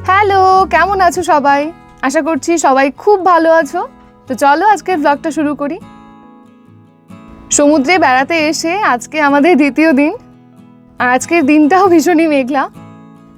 Hello, কেমন আছো সবাই? আশা করছি সবাই খুব ভালো আছো। তো চলো আজকের ব্লগটা শুরু করি। সমুদ্রে বেড়াতে এসে আজকে আমাদের দ্বিতীয় দিন, আর আজকের দিনটাও ভীষণই মেঘলা।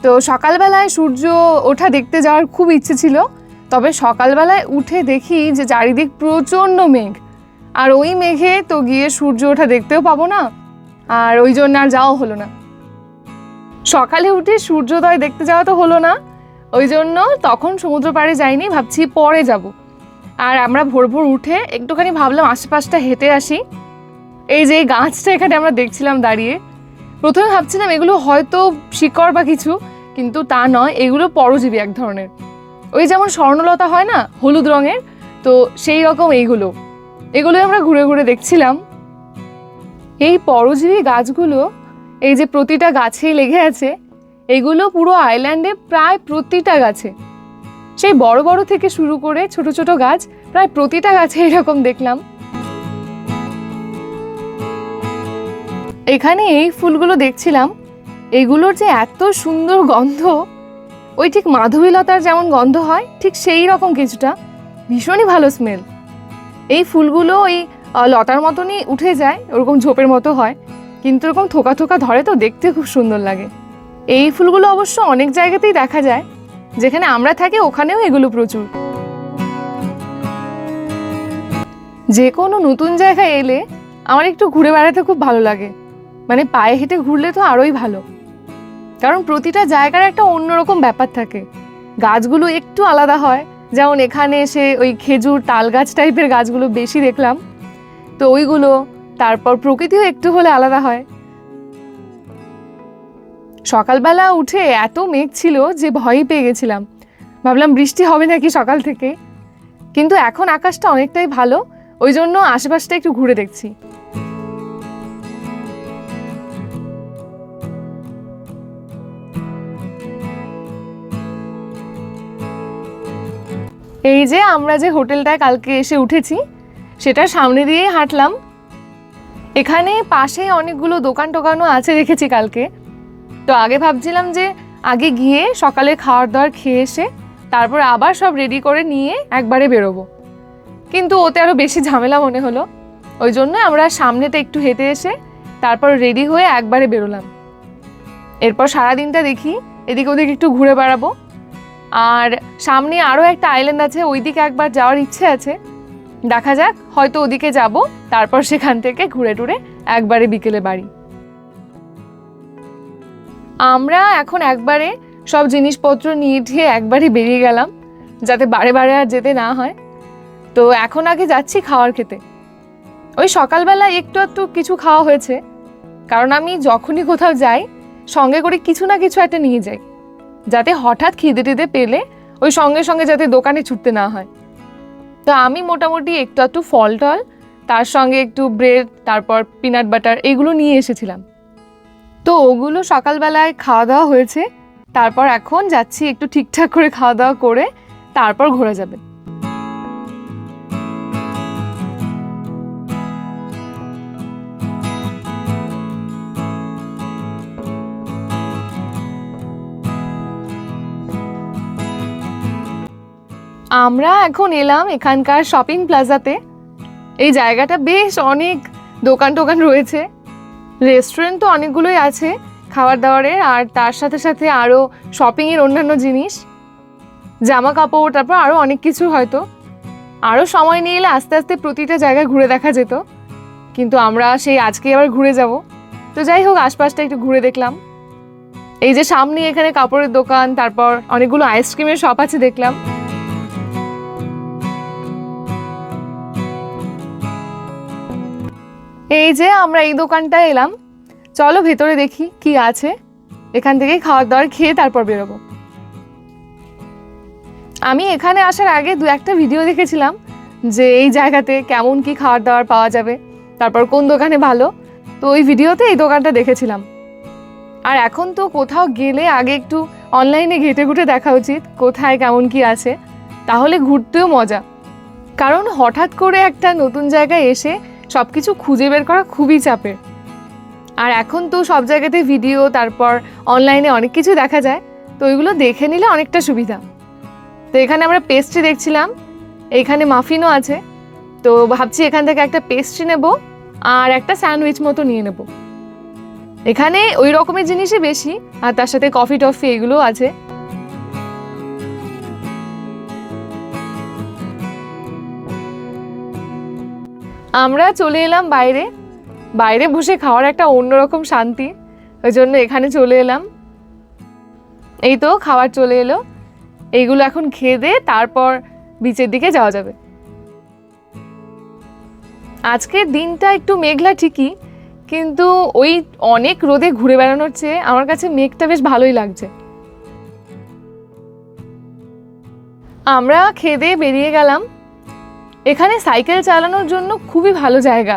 তো সকালবেলায় সূর্য ওঠা দেখতে যাওয়ার খুব ইচ্ছে ছিল, তবে সকালবেলায় উঠে দেখি যে চারিদিক প্রচণ্ড মেঘ, আর ওই মেঘে তো গিয়ে সূর্য ওঠা দেখতেও পাবো না, আর ওই জন্য আর যাওয়া হলো না। সকালে উঠে সূর্যোদয় দেখতে যাওয়া তো হলো না, ওই জন্য তখন সমুদ্র পাড়ে যাইনি, ভাবছি পরে যাব। আর আমরা ভোর ভোর উঠে একটুখানি ভাবলাম আশেপাশটা হেঁটে আসি। এই যে এই গাছটা এখানে আমরা দেখছিলাম দাঁড়িয়ে, প্রথমে ভাবছিলাম এগুলো হয়তো শিকড় বা কিছু, কিন্তু তা নয়, এগুলো পরজীবী এক ধরনের। ওই যেমন স্বর্ণলতা হয় না হলুদ রঙের, তো সেই রকম এগুলোই আমরা ঘুরে ঘুরে দেখছিলাম। এই পরজীবী গাছগুলো, এই যে প্রতিটা গাছেই লেগে আছে, এগুলো পুরো আইল্যান্ডে প্রায় প্রতিটা গাছে, সেই বড় বড় থেকে শুরু করে ছোট ছোট গাছ, প্রায় প্রতিটা গাছে এরকম দেখলাম। এখানে এই ফুলগুলো দেখছিলাম, এগুলোর যে এত সুন্দর গন্ধ, ওই ঠিক মাধবীলতার যেমন গন্ধ হয় ঠিক সেই রকম কিছুটা, ভীষণই ভালো স্মেল। এই ফুলগুলো ওই লতার মতনই উঠে যায়, ওরকম ঝোপের মতো হয়, কিন্তু এরকম থোকা থোকা ধরে, তো দেখতে খুব সুন্দর লাগে। এই ফুলগুলো অবশ্য অনেক জায়গাতেই দেখা যায়, যেখানে আমরা থাকি ওখানেও এগুলো প্রচুর। যে কোনো নতুন জায়গায় এলে আমার একটু ঘুরে বেড়াতে খুব ভালো লাগে, মানে পায়ে হেঁটে ঘুরলে তো আরোই ভালো, কারণ প্রতিটা জায়গার একটা অন্যরকম ব্যাপার থাকে। গাছগুলো একটু আলাদা হয়, যেমন এখানে এসে ওই খেজুর তাল গাছ টাইপের গাছগুলো বেশি দেখলাম, তো ওইগুলো, তারপর প্রকৃতিও একটু হলে আলাদা হয়। সকালবেলা উঠে এত মেঘ ছিল যে ভয়ই পেয়ে গেছিলাম, ভাবলাম বৃষ্টি হবে নাকি সকাল থেকে, কিন্তু এখন আকাশটা অনেকটাই ভালো, ওই জন্য আশেপাশটা একটু ঘুরে দেখছি। এই যে আমরা যে হোটেলটায় কালকে এসে উঠেছি, সেটার সামনে দিয়েই হাঁটলাম। এখানে পাশেই অনেকগুলো দোকান টোকানও আছে দেখেছি কালকে, তো আগে ভাবছিলাম যে আগে গিয়ে সকালে খাওয়ার দাওয়ার খেয়ে এসে তারপর আবার সব রেডি করে নিয়ে একবারে বেরোবো, কিন্তু ওতে আরও বেশি ঝামেলা মনে হলো, ওই জন্য আমরা সামনেটা একটু হেঁটে এসে তারপর রেডি হয়ে একবারে বেরোলাম। এরপর সারাদিনটা দেখি এদিক ওদিক একটু ঘুরে বেড়াবো, আর সামনে আরও একটা আইল্যান্ড আছে, ওই দিকে একবার যাওয়ার ইচ্ছে আছে, দেখা যাক, হয়তো ওদিকে যাব, তারপর সেখান থেকে ঘুরে টুরে একবারে বিকেলে বাড়ি। আমরা এখন একবারে সব জিনিসপত্র নিয়ে ঠিয়ে একবারে বেরিয়ে গেলাম, যাতে বারে বারে আর যেতে না হয়। তো এখন আগে যাচ্ছি খাওয়ার খেতে। ওই সকালবেলা একটু একটু কিছু খাওয়া হয়েছে, কারণ আমি যখনই কোথাও যাই সঙ্গে করে কিছু না কিছু একটা নিয়ে যাই, যাতে হঠাৎ খিদে টিদে পেলে ওই সঙ্গে সঙ্গে যাতে দোকানে ছুটতে না হয়। তো আমি মোটামুটি একটু একটু ফল টল, তার সঙ্গে একটু ব্রেড, তারপর পিনাট বাটার, এগুলো নিয়ে এসেছিলাম। তো ওগুলো সকালবেলায় খাওয়া দাওয়া হয়েছে, তারপর এখন যাচ্ছি একটু ঠিকঠাক করে খাওয়া দাওয়া করে তারপর ঘোরা যাবে। আমরা এখন এলাম এখানকার শপিং প্লাজাতে। এই জায়গাটা বেশ অনেক দোকান টোকান রয়েছে, রেস্টুরেন্ট তো অনেকগুলোই আছে খাবার দাবারের, আর তার সাথে সাথে আরও শপিংয়ের অন্যান্য জিনিস, জামা কাপড়, তারপর আরও অনেক কিছু। হয়তো আরও সময় নিয়ে এলে আস্তে আস্তে প্রতিটা জায়গায় ঘুরে দেখা যেত, কিন্তু আমরা সেই আজকে আবার ঘুরে যাব। তো যাই হোক, আশপাশটা একটু ঘুরে দেখলাম। এই যে সামনে এখানে কাপড়ের দোকান, তারপর অনেকগুলো আইসক্রিমের শপ আছে দেখলাম। এই যে আমরা এই দোকানটায় এলাম, চলো ভেতরে দেখি কি আছে, এখান থেকেই খাওয়ার দাওয়ার খেয়ে তারপর বেরোবো। আমি এখানে আসার আগে দু একটা ভিডিও দেখেছিলাম যে এই জায়গাতে কেমন কি খাওয়ার দাওয়ার পাওয়া যাবে, তারপর কোন দোকানে ভালো, তো ওই ভিডিওতে এই দোকানটা দেখেছিলাম। আর এখন তো কোথাও গেলে আগে একটু অনলাইনে ঘেটে ঘুটে দেখা উচিত কোথায় কেমন কি আছে, তাহলে ঘুরতেও মজা। কারণ হঠাৎ করে একটা নতুন জায়গায় এসে সব কিছু খুঁজে বের করা খুবই চাপের। আর এখন তো সব জায়গাতে ভিডিও, তারপর অনলাইনে অনেক কিছু দেখা যায়, তো ওইগুলো দেখে নিলে অনেকটা সুবিধা। তো এখানে আমরা পেস্ট্রি দেখছিলাম, এইখানে মাফিনও আছে, তো ভাবছি এখান থেকে একটা পেস্ট্রি নেব আর একটা স্যান্ডউইচ মতো নিয়ে নেব। এখানে ওই রকমের জিনিসই বেশি, আর তার সাথে কফি টফি এগুলোও আছে। আমরা চলে এলাম বাইরে, বাইরে বসে খাওয়ার একটা অন্যরকম শান্তি, ওই জন্য এখানে চলে এলাম। এই তো খাবার চলে এলো, এইগুলো এখন খেয়ে দিয়ে তারপর বিচের দিকে যাওয়া যাবে। আজকের দিনটা একটু মেঘলা ঠিকই, কিন্তু ওই অনেক রোদে ঘুরে বেড়ানোর চেয়ে আমার কাছে মেঘটা বেশ ভালোই লাগছে। আমরা খেয়ে দিয়ে বেরিয়ে গেলাম। এখানে সাইকেল চালানোর জন্য খুবই ভালো জায়গা,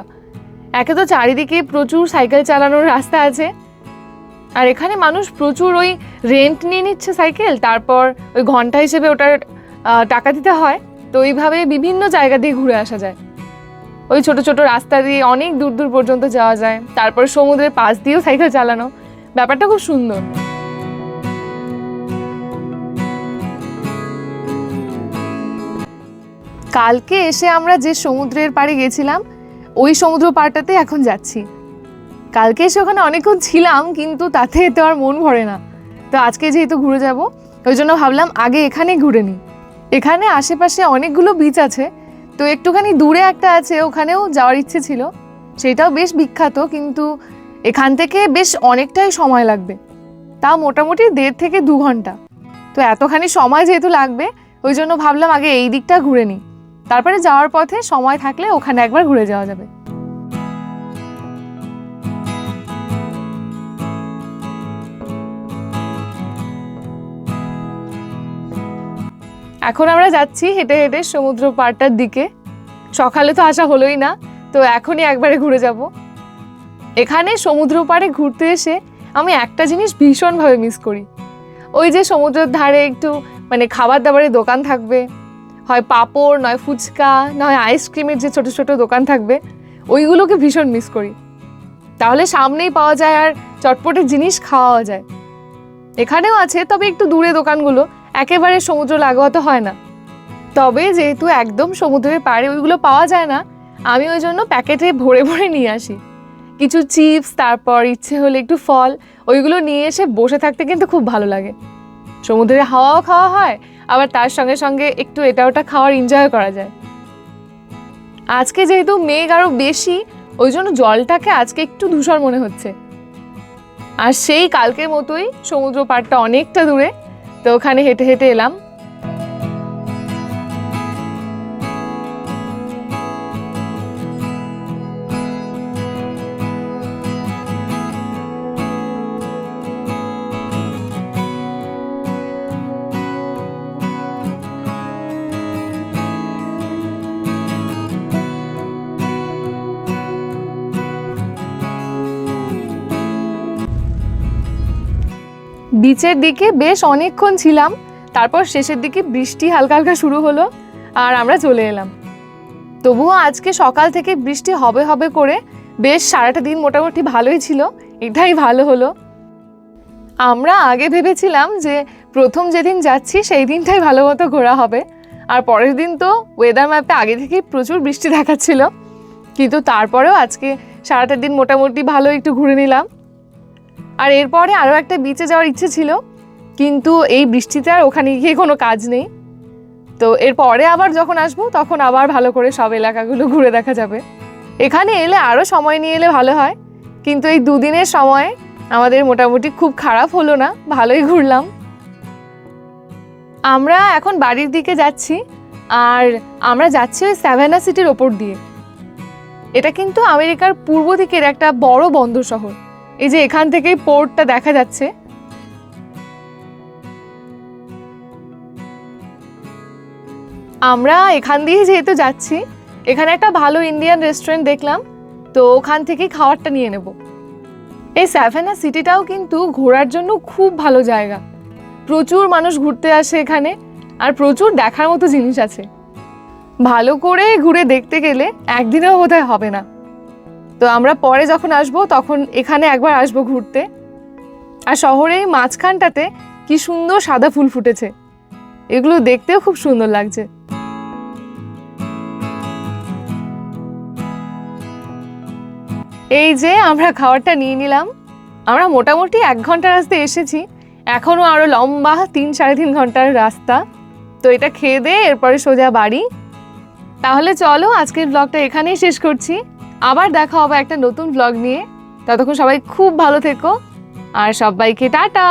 একে তো চারিদিকে প্রচুর সাইকেল চালানোর রাস্তা আছে, আর এখানে মানুষ প্রচুর ওই রেন্ট নিয়ে নিচ্ছে সাইকেল, তারপর ওই ঘন্টা হিসেবে ওটার টাকা দিতে হয়, তো ওইভাবে বিভিন্ন জায়গা দিয়ে ঘুরে আসা যায়। ওই ছোট ছোট রাস্তা দিয়ে অনেক দূর দূর পর্যন্ত যাওয়া যায়, তারপর সমুদ্রের পাশ দিয়েও সাইকেল চালানো, ব্যাপারটা খুব সুন্দর। কালকে এসে আমরা যে সমুদ্রের পাড়ে গেছিলাম, ওই সমুদ্র পাড়টাতে এখন যাচ্ছি। কালকে এসে ওখানে অনেকক্ষণ ছিলাম, কিন্তু তাতে তো আর মন ভরে না, তো আজকে যেহেতু ঘুরে যাব, ওই জন্য ভাবলাম আগে এখানেই ঘুরে নিই। এখানে আশেপাশে অনেকগুলো বিচ আছে, তো একটুখানি দূরে একটা আছে, ওখানেও যাওয়ার ইচ্ছে ছিল, সেটাও বেশ বিখ্যাত, কিন্তু এখান থেকে বেশ অনেকটাই সময় লাগবে, তা মোটামুটি 1.5 থেকে 2 ঘন্টা। তো এতখানি সময় যেহেতু লাগবে, ওই জন্য ভাবলাম আগে এই দিকটা ঘুরে নিই, তারপরে যাওয়ার পথে সময় থাকলে ওখানে একবার ঘুরে যাওয়া যাবে। এখন আমরা যাচ্ছি হেঁটে হেঁটে সমুদ্র পাড়টার দিকে। সকালে তো আসা হলোই না, তো এখনই একবারে ঘুরে যাব। এখানে সমুদ্র পাড়ে ঘুরতে এসে আমি একটা জিনিস ভীষণভাবে মিস করি, ওই যে সমুদ্রের ধারে একটু মানে খাবার দাবারের দোকান থাকবে, হয় পাঁপড়, নয় ফুচকা, নয় আইসক্রিমের যে ছোট ছোট দোকান থাকবে, ওইগুলোকে ভীষণ মিস করি। তাহলে সামনেই পাওয়া যায় আর চটপটের জিনিস খাওয়াও যায়। এখানেও আছে, তবে একটু দূরে দোকানগুলো, একেবারে সমুদ্র লাগোয়া তো হয় না। তবে যেহেতু একদম সমুদ্রের পাড়ে ওইগুলো পাওয়া যায় না, আমি ওই জন্য প্যাকেটে ভরে ভরে নিয়ে আসি কিছু চিপস, তারপর ইচ্ছে হলে একটু ফল, ওইগুলো নিয়ে এসে বসে থাকতে কিন্তু খুব ভালো লাগে। সমুদ্রের হাওয়াও খাওয়া হয়, আবার তার সঙ্গে সঙ্গে একটু এটা ওটা খাওয়ার এনজয় করা যায়। আজকে যেহেতু মেঘ আরও বেশি, ওই জন্য জলটাকে আজকে একটু ধূসর মনে হচ্ছে। আর সেই কালকের মতোই সমুদ্র পাড়টা অনেকটা দূরে, তো ওখানে হেঁটে হেঁটে এলাম। বিচের দিকে বেশ অনেকক্ষণ ছিলাম, তারপর শেষের দিকে বৃষ্টি হালকা হালকা শুরু হলো, আর আমরা চলে এলাম। তবুও আজকে সকাল থেকে বৃষ্টি হবে হবে করে বেশ সারাটা দিন মোটামুটি ভালোই ছিল, এটাই ভালো হলো। আমরা আগে ভেবেছিলাম যে প্রথম যেদিন যাচ্ছি সেই দিনটাই ভালো মতো ঘোরা হবে, আর পরের দিন তো ওয়েদার ম্যাপে আগে থেকেই প্রচুর বৃষ্টি দেখাচ্ছিল, কিন্তু তারপরেও আজকে সারাটা দিন মোটামুটি ভালো একটু ঘুরে নিলাম। আর এরপরে আরও একটা বিচে যাওয়ার ইচ্ছে ছিল, কিন্তু এই বৃষ্টিতে আর ওখানে গিয়ে কোনো কাজ নেই, তো এরপরে আবার যখন আসবো তখন আবার ভালো করে সব এলাকাগুলো ঘুরে দেখা যাবে। এখানে এলে আরও সময় নিয়ে এলে ভালো হয়, কিন্তু এই 2 দিনের সময় আমাদের মোটামুটি খুব খারাপ হলো না, ভালোই ঘুরলাম। আমরা এখন বাড়ির দিকে যাচ্ছি, আর আমরা যাচ্ছি ওই স্যাভানা সিটির ওপর দিয়ে। এটা কিন্তু আমেরিকার পূর্ব দিকের একটা বড় বন্দর শহর, এই যে এখান থেকেই পোর্টটা দেখা যাচ্ছে। আমরা এখান দিয়ে যেহেতু যাচ্ছি, এখানে একটা ভালো ইন্ডিয়ান রেস্টুরেন্ট দেখলাম, তো ওখান থেকেই খাবারটা নিয়ে নেব। এই স্যাভানা সিটিটাও কিন্তু ঘোরার জন্য খুব ভালো জায়গা, প্রচুর মানুষ ঘুরতে আসে এখানে, আর প্রচুর দেখার মতো জিনিস আছে। ভালো করে ঘুরে দেখতে গেলে একদিনেও বোধহয় হবে না। তো আমরা পরে যখন আসবো তখন এখানে একবার আসবো ঘুরতে। আর শহরের মাঝখানটাতে কি সুন্দর সাদা ফুল ফুটেছে, এগুলো দেখতেও খুব সুন্দর লাগছে। এই যে আমরা খাবারটা নিয়ে নিলাম। আমরা মোটামুটি 1 ঘন্টা রাস্তায় এসেছি, এখনও আরও লম্বা 3-3.5 ঘন্টার রাস্তা। তো এটা খেয়ে দিয়ে এরপরে সোজা বাড়ি। তাহলে চলো আজকের ব্লগটা এখানেই শেষ করছি, আবার দেখা হবে একটা নতুন ব্লগ নিয়ে। ততক্ষণ সবাই খুব ভালো থেকো আর সবাইকে টাটা।